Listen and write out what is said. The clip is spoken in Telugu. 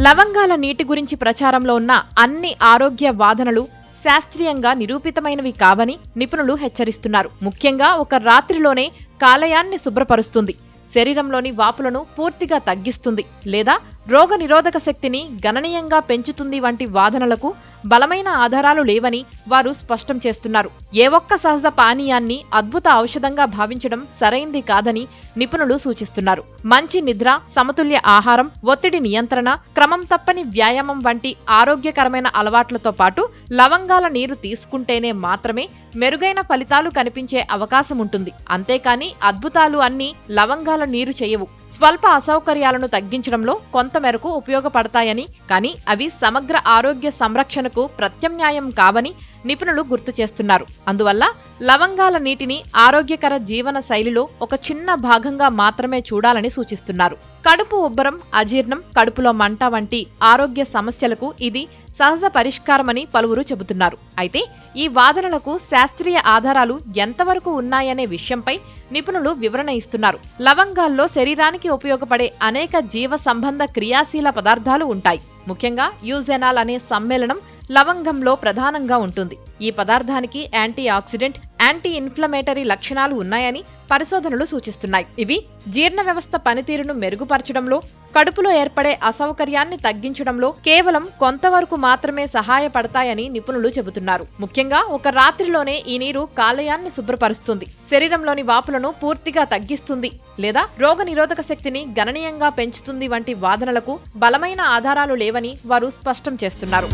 లవంగాల నీటి గురించి ప్రచారంలో ఉన్న అన్ని ఆరోగ్య వాదనలు శాస్త్రీయంగా నిరూపితమైనవి కావని నిపుణులు హెచ్చరిస్తున్నారు. ముఖ్యంగా ఒక రాత్రిలోనే కాలేయాన్ని శుభ్రపరుస్తుంది, శరీరంలోని వాపులను పూర్తిగా తగ్గిస్తుంది లేదా రోగనిరోధక శక్తిని గణనీయంగా పెంచుతుంది వంటి వాదనలకు బలమైన ఆధారాలు లేవని వారు స్పష్టం చేస్తున్నారు. ఏ ఒక్క సహజ పానీయాన్ని అద్భుత ఔషధంగా భావించడం సరైంది కాదని నిపుణులు సూచిస్తున్నారు. మంచి నిద్ర, సమతుల్య ఆహారం, ఒత్తిడి నియంత్రణ, క్రమం తప్పని వ్యాయామం వంటి ఆరోగ్యకరమైన అలవాట్లతో పాటు లవంగాల నీరు తీసుకుంటేనే మాత్రమే మెరుగైన ఫలితాలు కనిపించే అవకాశం ఉంటుంది. అంతేకాని అద్భుతాలు అన్నీ లవంగాల నీరు చేయవు. స్వల్ప అసౌకర్యాలను తగ్గించడంలో కొంతమేరకు ఉపయోగపడతాయని, కానీ అవి సమగ్ర ఆరోగ్య సంరక్షణకు ప్రత్యామ్నాయం కావని నిపుణులు గుర్తు చేస్తున్నారు. అందువల్ల లవంగాల నీటిని ఆరోగ్యకర జీవన శైలిలో ఒక చిన్న భాగంగా మాత్రమే చూడాలని సూచిస్తున్నారు. కడుపు ఉబ్బరం, అజీర్ణం, కడుపులో మంట వంటి ఆరోగ్య సమస్యలకు ఇది సహజ పరిష్కారమని పలువురు చెబుతున్నారు. అయితే ఈ వాదనలకు శాస్త్రీయ ఆధారాలు ఎంతవరకు ఉన్నాయనే విషయంపై నిపుణులు వివరణ ఇస్తున్నారు. లవంగాల్లో శరీరానికి ఉపయోగపడే అనేక జీవ సంబంధ క్రియాశీల పదార్థాలు ఉంటాయి. ముఖ్యంగా యూజెనాల్ అనే సమ్మేళనం లవంగంలో ప్రధానంగా ఉంటుంది. ఈ పదార్థానికి యాంటీ ఆక్సిడెంట్, యాంటీ ఇన్ఫ్లమేటరీ లక్షణాలు ఉన్నాయని పరిశోధనలు సూచిస్తున్నాయి. ఇవి జీర్ణ వ్యవస్థ పనితీరును మెరుగుపరచడంలో, కడుపులో ఏర్పడే అసౌకర్యాన్ని తగ్గించడంలో కేవలం కొంతవరకు మాత్రమే సహాయపడతాయని నిపుణులు చెబుతున్నారు. ముఖ్యంగా ఒక రాత్రిలోనే ఈ నీరు కాలేయాన్ని శుభ్రపరుస్తుంది, శరీరంలోని వాపులను పూర్తిగా తగ్గిస్తుంది లేదా రోగనిరోధక శక్తిని గణనీయంగా పెంచుతుంది వంటి వాదనలకు బలమైన ఆధారాలు లేవని వారు స్పష్టం చేస్తున్నారు.